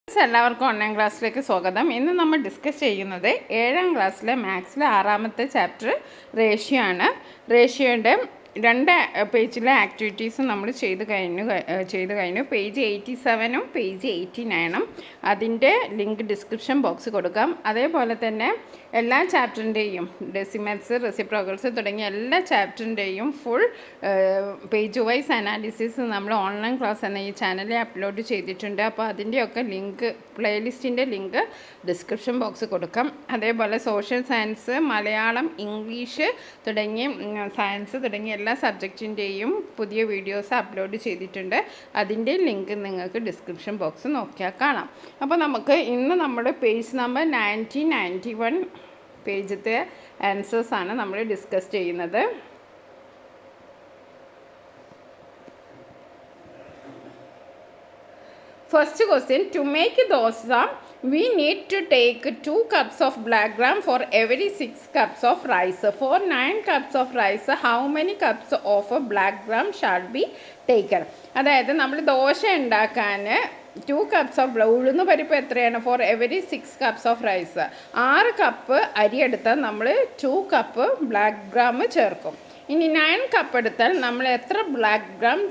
എല്ലാവർക്കും ഓൺലൈൻ ക്ലാസ്സിലേക്ക് സ്വാഗതം. ഇന്ന് നമ്മൾ ഡിസ്കസ് ചെയ്യുന്നത് 7ാം ക്ലാസ്സിലെ മാത്സിലെ 6ാമത്തെ ചാപ്റ്റർ റേഷ്യോ ആണ്. റേഷ്യോയുടെ 2 പേജിലെ ആക്ടിവിറ്റീസ് നമ്മൾ ചെയ്ത് കഴിഞ്ഞു. പേജ് 87ഉം പേജ് 89ഉം അതിൻ്റെ ലിങ്ക് ഡിസ്ക്രിപ്ഷൻ ബോക്സ് കൊടുക്കാം. അതേപോലെ തന്നെ എല്ലാ ചാപ്റ്ററിൻ്റെയും ഡെസിമൽസ്, റെസിപ്രോക്കൽസ് തുടങ്ങിയ എല്ലാ ചാപ്റ്ററിൻ്റെയും ഫുൾ പേജ് വൈസ് അനാലിസിസ് നമ്മൾ ഓൺലൈൻ ക്ലാസ് എന്ന ഈ ചാനലിൽ അപ്ലോഡ് ചെയ്തിട്ടുണ്ട്. അപ്പോൾ അതിൻ്റെയൊക്കെ ലിങ്ക്, പ്ലേലിസ്റ്റിൻ്റെ ലിങ്ക് ഡിസ്ക്രിപ്ഷൻ ബോക്സ് കൊടുക്കാം. അതേപോലെ സോഷ്യൽ സയൻസ്, മലയാളം, ഇംഗ്ലീഷ് തുടങ്ങിയ സയൻസ് തുടങ്ങിയ എല്ലാ സബ്ജക്റ്റിൻ്റെയും പുതിയ വീഡിയോസ് അപ്ലോഡ് ചെയ്തിട്ടുണ്ട്. അതിൻ്റെ ലിങ്ക് നിങ്ങൾക്ക് ഡിസ്ക്രിപ്ഷൻ ബോക്സ് നോക്കിയാൽ കാണാം. അപ്പോൾ നമുക്ക് ഇന്ന് നമ്മുടെ പേജ് നമ്പർ 91 പേജത്തെ ആൻസേഴ്സാണ് നമ്മൾ ഡിസ്കസ് ചെയ്യുന്നത്. First question, to make dosa, we need to take 2 cups of black gram for every 6 cups of rice. For 9 cups of rice, how many cups of black gram shall be taken? അതായത് നമ്മൾ ദോശ ഉണ്ടാക്കാൻ 2 cups of ഉഴുന്ന് പരിപ്പ് എത്രയാണ്? For every 6 cups of rice. 6 cup അരി എടുത്താൽ നമ്മൾ 2 cup black gram ചേർക്കും. ഇനി 9 കപ്പ് എടുത്താൽ നമ്മൾ എത്ര ബ്ലാക്ക് ഗ്രാം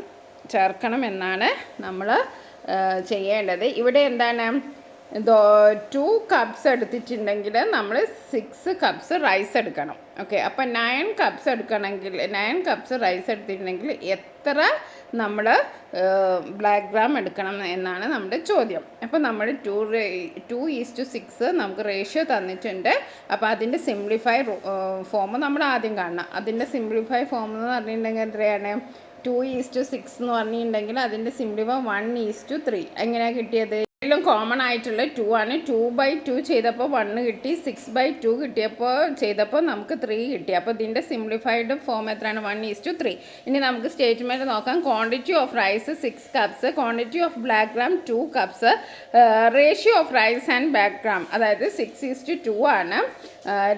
ചേർക്കണം എന്നാണ് നമ്മൾ ചെയ്യേണ്ടത്. ഇവിടെ എന്താണ്, 2 കപ്സ് എടുത്തിട്ടുണ്ടെങ്കിൽ നമ്മൾ 6 കപ്സ് റൈസ് എടുക്കണം. ഓക്കെ, അപ്പോൾ 9 കപ്സ് എടുക്കണമെങ്കിൽ 9 കപ്സ് റൈസ് എടുത്തിട്ടുണ്ടെങ്കിൽ എത്ര നമ്മൾ ബ്ലാക്ക് ഗ്രാം എടുക്കണം എന്നാണ് നമ്മുടെ ചോദ്യം. അപ്പോൾ നമ്മൾ 2:6 നമുക്ക് റേഷ്യോ തന്നിട്ടുണ്ട്. അപ്പോൾ അതിൻ്റെ സിംപ്ലിഫൈ ഫോം നമ്മൾ ആദ്യം കാണണം. അതിൻ്റെ സിംപ്ലിഫൈ ഫോം എന്ന് പറഞ്ഞിട്ടുണ്ടെങ്കിൽ എത്രയാണ്? 2:6 എന്ന് പറഞ്ഞിട്ടുണ്ടെങ്കിൽ അതിൻ്റെ സിംപ്ലിഫൈ 1:3. എങ്ങനെയാണ് കിട്ടിയത്? എല്ലാം കോമൺ ആയിട്ടുള്ള 2 ആണ്. 2/2 ചെയ്തപ്പോൾ 1 കിട്ടി. 6/2 ചെയ്തപ്പോൾ നമുക്ക് 3 കിട്ടി. അപ്പോൾ ഇതിൻ്റെ സിംപ്ലിഫൈഡ് ഫോം എത്രയാണ്? 1:3. ഇനി നമുക്ക് സ്റ്റേറ്റ്മെൻറ്റ് നോക്കാം. Quantity of rice 6 cups, quantity of black gram 2 cups, ratio of rice and black gram അതായത് 6:2 ആണ്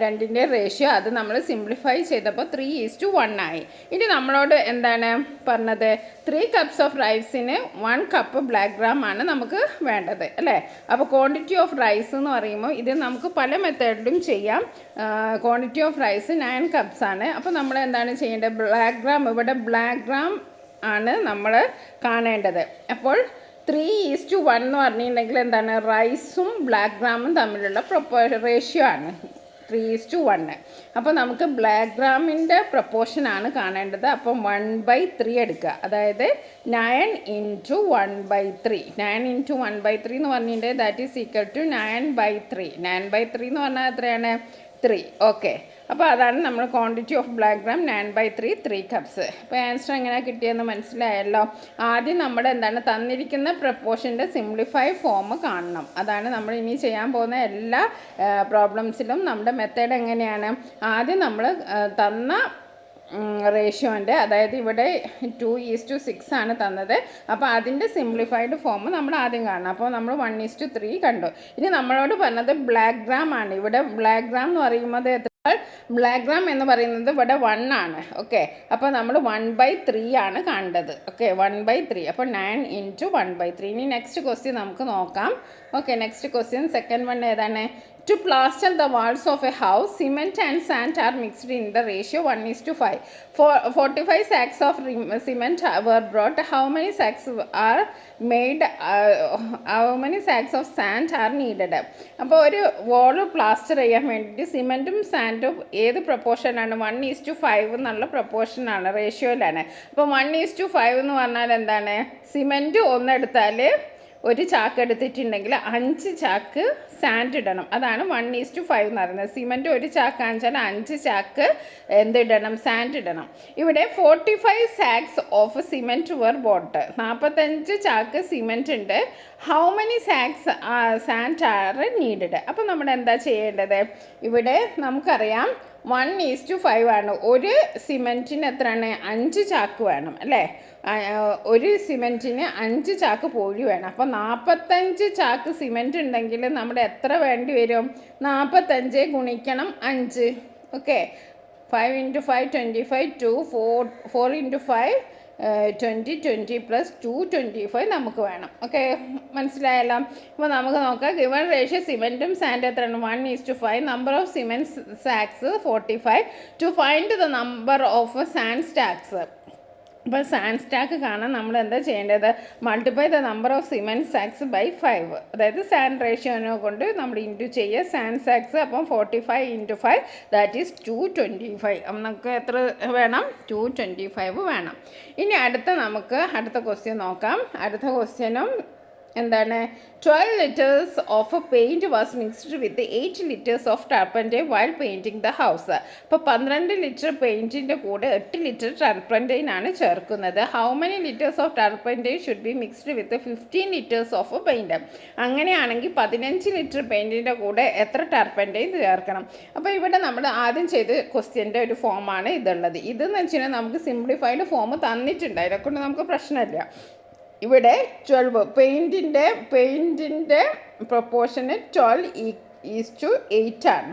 രണ്ടിൻ്റെ റേഷ്യോ. അത് നമ്മൾ സിംപ്ലിഫൈ ചെയ്തപ്പോൾ 3:1 ആയി. ഇനി നമ്മളോട് എന്താണ് പറഞ്ഞത്? 3 കപ്സ് ഓഫ് റൈസിന് 1 കപ്പ് ബ്ലാക്ക് ഗ്രാം ആണ് നമുക്ക് വേണ്ടത് അല്ലേ? അപ്പോൾ ക്വാണ്ടിറ്റി ഓഫ് റൈസ് എന്ന് പറയുമ്പോൾ ഇത് നമുക്ക് പല മെത്തേഡിലും ചെയ്യാം. ക്വാണ്ടിറ്റി ഓഫ് റൈസ് 9 കപ്സ് ആണ്. അപ്പോൾ നമ്മൾ എന്താണ് ചെയ്യേണ്ടത്? ബ്ലാക്ക് ഗ്രാം, ഇവിടെ ബ്ലാക്ക് ഗ്രാം ആണ് നമ്മൾ കാണേണ്ടത്. അപ്പോൾ 3:1 എന്ന് പറഞ്ഞിട്ടുണ്ടെങ്കിൽ എന്താണ്? റൈസും ബ്ലാക്ക് ഗ്രാമും തമ്മിലുള്ള റേഷ്യോ ആണ് 3:1. അപ്പോൾ നമുക്ക് ബ്ലാക്ക് ഗ്രാമിൻ്റെ പ്രൊപ്പോർഷനാണ് കാണേണ്ടത്. അപ്പം 1/3 എടുക്കുക. അതായത് 9 × 1/3. 9 × 1/3 എന്ന് പറഞ്ഞിട്ടുണ്ടെങ്കിൽ ദാറ്റ് ഈസ് ഈക്വൽ ടു 9/3. 9/3 എന്ന് പറഞ്ഞാൽ എത്രയാണ്? 3. ഓക്കെ, അപ്പോൾ അതാണ് നമ്മൾ quantity of black gram 9/3, 3 cups. അപ്പോൾ ആൻസർ എങ്ങനെയാണ് കിട്ടിയെന്ന് മനസ്സിലായല്ലോ. ആദ്യം നമ്മുടെ എന്താണ് തന്നിരിക്കുന്ന പ്രപ്പോർഷൻ്റെ സിംപ്ലിഫൈ ഫോം കാണണം. അതാണ് നമ്മൾ ഇനി ചെയ്യാൻ പോകുന്ന എല്ലാ പ്രോബ്ലംസിലും നമ്മുടെ മെത്തേഡ് എങ്ങനെയാണ്? ആദ്യം നമ്മൾ തന്ന റേഷ്യോൻ്റെ, അതായത് ഇവിടെ 2:6 ആണ് തന്നത്. അപ്പോൾ അതിൻ്റെ സിംപ്ലിഫൈഡ് ഫോം നമ്മൾ ആദ്യം കാണണം. അപ്പോൾ നമ്മൾ 1:3 കണ്ടു. ഇനി നമ്മളോട് പറഞ്ഞത് ബ്ലാക്ക് ഗ്രാം ആണ്. ഇവിടെ ബ്ലാക്ക് ഗ്രാം എന്ന് പറയുന്നത് ബ്ലാക്ക് ഗ്രാം എന്ന് പറയുന്നത് ഇവിടെ 1 ആണ്. ഓക്കെ, അപ്പോൾ നമ്മൾ 1/3 ആണ് കണ്ടത്. ഓക്കെ, 1/3. അപ്പോൾ 9 × 1/3. ഇനി നെക്സ്റ്റ് ക്വസ്റ്റ്യൻ നമുക്ക് നോക്കാം. Okay, next question second one ഏതാണ്? To plaster the walls of a house, cement and sand are mixed in the ratio 1:5. 45 sacks of cement were brought. How many sacks are made? How many sacks of sand are needed? അപ്പോൾ ഒരു വാൾ plaster ചെയ്യാൻ വേണ്ടിയിട്ട് സിമെൻറ്റും സാൻഡും ഏത് പ്രപ്പോർഷനാണ്? 1:5 എന്നുള്ള പ്രപ്പോർഷനാണ്, റേഷ്യോയിലാണ്. അപ്പോൾ 1:5 എന്ന് പറഞ്ഞാൽ എന്താണ്? സിമെൻറ്റ് 1 എടുത്താൽ ഒരു ചാക്ക് എടുത്തിട്ടുണ്ടെങ്കിൽ 5 ചാക്ക് സാൻഡ് ഇടണം. അതാണ് 1:5 എന്ന് പറയുന്നത്. സിമെൻറ്റ് ഒരു ചാക്ക് ആണെച്ചാൽ 5 ചാക്ക് എന്തിടണം? സാൻഡ് ഇടണം. ഇവിടെ 45 sacks of cement were bought. 45 ചാക്ക് സിമെൻറ്റ് ഉണ്ട്. How many sacks sand are needed? അപ്പോൾ നമ്മൾ എന്താ ചെയ്യേണ്ടത്? ഇവിടെ നമുക്കറിയാം 1:5 ആണ്. ഒരു സിമെൻറ്റിന് എത്രയാണ്? 5 ചാക്ക് വേണം അല്ലേ? ഒരു സിമെൻറ്റിന് 5 ചാക്ക് പൊടി വേണം. അപ്പോൾ 45 ചാക്ക് സിമെൻറ്റ് ഉണ്ടെങ്കിൽ നമ്മുടെ എത്ര വേണ്ടി വരും? 45 ഗുണിക്കണം 5. ഓക്കെ, 5 × 5 25, 2 4 × 5 20 പ്ലസ് 225 നമുക്ക് വേണം. ഓക്കെ, മനസ്സിലായല്ലോ. അപ്പോൾ നമുക്ക് നോക്കാം. ഗിവൺ റേഷ്യോ സിമെൻറ്റും സാൻഡ് എത്രയാണ്? 1:5. Number of cement sacks 45. To find the number of sand stacks. അപ്പോൾ സാൻഡ് സ്റ്റാക്ക് കാണാൻ നമ്മൾ എന്താ ചെയ്യേണ്ടത്? Multiply the number of cement sacks by 5. അതായത് സാൻഡ് റേഷ്യോനെ കൊണ്ട് നമ്മൾ ഇൻറ്റു ചെയ്യുക സാൻഡ് സാക്സ്. അപ്പം 45 × 5 ദാറ്റ് ഈസ് 225. അപ്പം നമുക്ക് എത്ര വേണം? 225 വേണം. ഇനി അടുത്ത ക്വസ്റ്റ്യൻ നോക്കാം. അടുത്ത ക്വസ്റ്റ്യനും എന്താണ്? 12 liters of paint was mixed with 8 liters of turpentine while painting the house. അപ്പോൾ 12 ലിറ്റർ പെയിൻറ്റിൻ്റെ കൂടെ 8 ലിറ്റർ ടർപ്പൻറ്റൈനാണ് ചേർക്കുന്നത്. How many litres of turpentine should be mixed with 15 liters of paint? അങ്ങനെയാണെങ്കിൽ 15 ലിറ്റർ പെയിൻറ്റിൻ്റെ കൂടെ എത്ര ടർപ്പൻറ്റൈൻ ചേർക്കണം? അപ്പോൾ ഇവിടെ നമ്മൾ ആദ്യം ചെയ്ത ക്വസ്റ്റ്യൻ്റെ ഒരു ഫോമാണ് ഇതുള്ളത്. ഇതെന്ന് വെച്ചാൽ നമുക്ക് സിംപ്ലിഫൈഡ് ഫോം തന്നിട്ടുണ്ട്, അതിനെക്കൊണ്ട് നമുക്ക് പ്രശ്നമില്ല. ഇവിടെ 12 പെയിൻറ്റിൻ്റെ പ്രൊപ്പോർഷന് 12:8 ആണ്.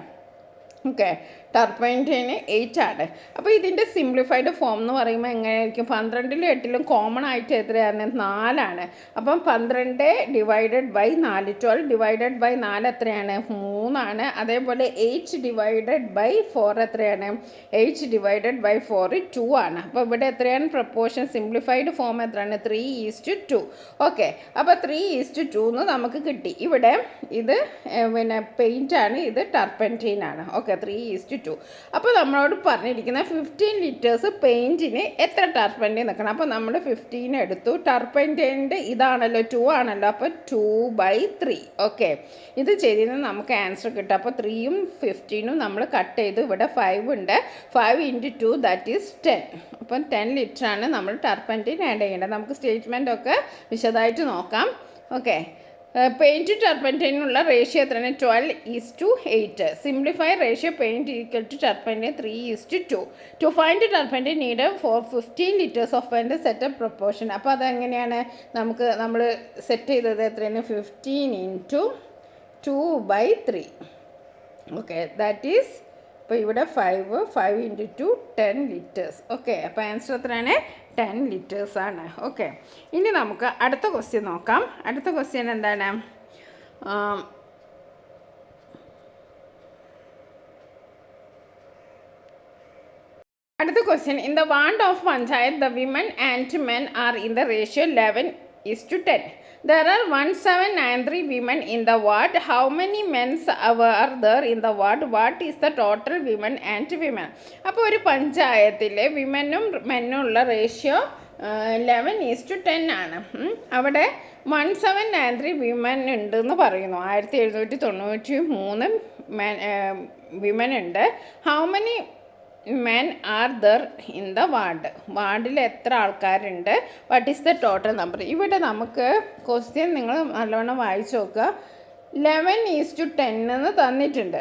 ഓക്കെ, ടർപ്പൻറ്റൈന് 8 ആണ്. അപ്പോൾ ഇതിൻ്റെ സിംപ്ലിഫൈഡ് ഫോം എന്ന് പറയുമ്പോൾ എങ്ങനെയായിരിക്കും? 12ലും 8ലും കോമൺ ആയിട്ട് എത്രയാണ്? 4 ആണ്. അപ്പം 12 ഡിവൈഡഡ് ബൈ 4, 12 ഡിവൈഡഡ് ബൈ 4 എത്രയാണ്? 3 ആണ്. അതേപോലെ 8 ഡിവൈഡഡ് ബൈ 4 എത്രയാണ്? 8 ഡിവൈഡഡ് ബൈ 4 2 ആണ്. അപ്പോൾ ഇവിടെ എത്രയാണ് പ്രൊപ്പോർഷൻ? സിംപ്ലിഫൈഡ് ഫോം എത്രയാണ്? 3:2. ഓക്കെ, അപ്പോൾ 3:2 എന്ന് നമുക്ക് കിട്ടി. ഇവിടെ ഇത് പിന്നെ പെയിൻ്റാണ്, ഇത് ടർപ്പൻറ്റൈനാണ്. ഓക്കെ, 3:2. അപ്പോൾ നമ്മളോട് പറഞ്ഞിരിക്കുന്ന 15 ലിറ്റേഴ്സ് പെയിൻറ്റിന് എത്ര ടർപ്പൻറ്റൈൻ നിൽക്കണം? അപ്പോൾ നമ്മൾ 15 എടുത്തു. ടർപ്പൻറ്റൈൻ്റെ ഇതാണല്ലോ 2 ആണല്ലോ, അപ്പോൾ 2/3. ഓക്കെ, ഇത് ചെയ്തതിന് നമുക്ക് ആൻസർ കിട്ടും. അപ്പോൾ 3ഉം 15ഉം നമ്മൾ കട്ട് ചെയ്തു. ഇവിടെ 5 ഉണ്ട്. 5 × 2 ദാറ്റ് ഈസ് 10. അപ്പം 10 ലിറ്ററാണ് നമ്മൾ ടർപ്പൻറ്റൈൻ ആഡ് ചെയ്യേണ്ടത്. നമുക്ക് സ്റ്റേറ്റ്മെൻ്റ് ഒക്കെ വിശദമായിട്ട് നോക്കാം. ഓക്കെ, പെയിൻറ്റ് ടർപ്പൻറ്റൈനുള്ള റേഷ്യോ എത്രയാണ്? 12:8. Simplify ratio paint equal to turpentine 3:2. To find turpentine need for 15 liters of paint set up proportion. അപ്പോൾ അതെങ്ങനെയാണ് നമ്മൾ സെറ്റ് ചെയ്തത്? എത്രയാണ്? 15 × 2/3. ഓക്കെ, ദാറ്റ് ഈസ് അപ്പോൾ ഇവിടെ 5 × 2 10 liters. ഓക്കെ, അപ്പോൾ ആൻസർ എത്രയാണ്? 10 liters ആണ്. ഓക്കെ, ഇനി നമുക്ക് അടുത്ത ക്വസ്റ്റ്യൻ നോക്കാം. അടുത്ത ക്വസ്റ്റ്യൻ എന്താണ്? അടുത്ത question, in the ward of panchayat the women and men are in the ratio 11:10. There are 1793 women in the ward. How many men are there in the ward? What is the total women and women? അപ്പോൾ ഒരു പഞ്ചായത്തിലെ വിമനും മെന്നും ഉള്ള ratio 11:10 ആണ്. അവിടെ 1793 women ഉണ്ടെന്ന് പറയുന്നു. 1793 women ഉണ്ട്. How many men are there in the വാർഡിൽ എത്ര ആൾക്കാരുണ്ട്? What is the total number? ഇവിടെ നമുക്ക് ക്വസ്റ്റ്യൻ നിങ്ങൾ നല്ലവണ്ണം വായിച്ചു നോക്കുക. 11:10 എന്ന് തന്നിട്ടുണ്ട്.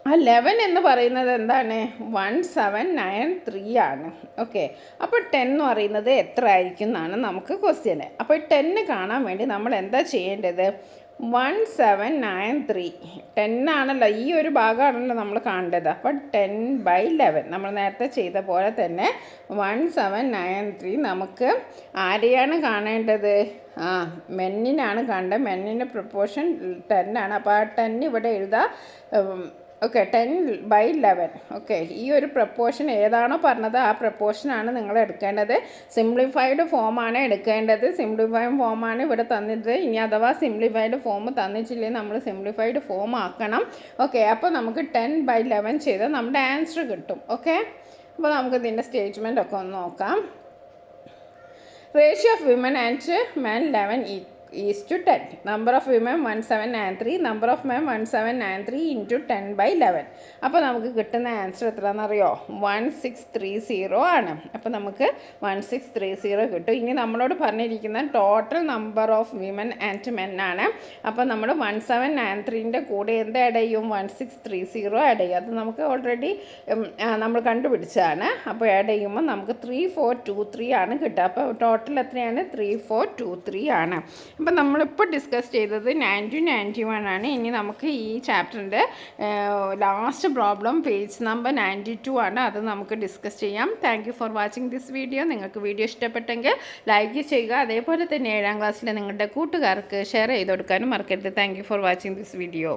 ആ 11 എന്ന് പറയുന്നത് എന്താണ്? 1793 ആണ്. ഓക്കെ, അപ്പോൾ 10 എന്ന് പറയുന്നത് എത്ര ആയിരിക്കും എന്നാണ് നമുക്ക് ക്വസ്റ്റ്യന്. അപ്പോൾ 10 കാണാൻ വേണ്ടി നമ്മൾ എന്താ ചെയ്യേണ്ടത്? 1793 10 ആണല്ലോ, ഈ ഒരു ഭാഗമാണല്ലോ നമ്മൾ കാണേണ്ടത്. അപ്പോൾ 10/11 നമ്മൾ നേരത്തെ ചെയ്ത പോലെ തന്നെ 1793 നമുക്ക് ആരെയാണ് കാണേണ്ടത്? മെന്നിനാണ് കാണേണ്ടത്. മെന്നിൻ്റെ പ്രൊപ്പോർഷൻ 10 ആണ്. അപ്പോൾ ആ 10 ഇവിടെ എഴുതാം. ഓക്കെ, 10/11. ഓക്കെ, ഈ ഒരു പ്രപ്പോർഷൻ ഏതാണോ പറഞ്ഞത് ആ പ്രപ്പോർഷനാണ് നിങ്ങൾ എടുക്കേണ്ടത്. സിംപ്ലിഫൈഡ് ഫോമാണ് എടുക്കേണ്ടത്. സിംപ്ലിഫൈഡ് ഫോമാണ് ഇവിടെ തന്നിട്ട്. ഇനി അഥവാ സിംപ്ലിഫൈഡ് ഫോം തന്നിട്ടില്ലെങ്കിൽ നമ്മൾ സിംപ്ലിഫൈഡ് ഫോം ആക്കണം. ഓക്കെ, അപ്പോൾ നമുക്ക് 10/11 ചെയ്താൽ നമ്മുടെ ആൻസർ കിട്ടും. ഓക്കെ, അപ്പോൾ നമുക്ക് ഇതിൻ്റെ സ്റ്റേറ്റ്മെൻ്റ് ഒക്കെ ഒന്ന് നോക്കാം. Ratio of women and men 11:10. Number of women 1793. Number of men 1793 × 10/11. അപ്പോൾ നമുക്ക് കിട്ടുന്ന ആൻസർ എത്രയാണെന്നറിയോ? 1630 ആണ്. അപ്പോൾ നമുക്ക് 1630 കിട്ടും. ഇനി നമ്മളോട് പറഞ്ഞിരിക്കുന്ന total number of women and men ആണ്. അപ്പോൾ നമ്മൾ 1793ൻ്റെ കൂടെ എന്ത് ആഡ് ചെയ്യും? 1630 ആഡ് ചെയ്യും. അത് നമുക്ക് ഓൾറെഡി നമ്മൾ കണ്ടുപിടിച്ചതാണ്. അപ്പോൾ ആഡ് ചെയ്യുമ്പോൾ നമുക്ക് 3423 ആണ് കിട്ടുക. അപ്പോൾ ടോട്ടൽ എത്രയാണ്? 3423 ആണ്. അപ്പോൾ നമ്മളിപ്പോൾ ഡിസ്കസ് ചെയ്തത് 90-91 ആണ്. ഇനി നമുക്ക് ഈ ചാപ്റ്ററിൻ്റെ ലാസ്റ്റ് പ്രോബ്ലം പേജ് നമ്പർ 92 ആണ്. അത് നമുക്ക് ഡിസ്കസ് ചെയ്യാം. Thank you for watching this video. നിങ്ങൾക്ക് വീഡിയോ ഇഷ്ടപ്പെട്ടെങ്കിൽ ലൈക്ക് ചെയ്യുക. അതേപോലെ തന്നെ 7ാം ക്ലാസ്സിലെ നിങ്ങളുടെ കൂട്ടുകാർക്ക് ഷെയർ ചെയ്ത് കൊടുക്കാനും മറക്കരുത്. Thank you for watching this video.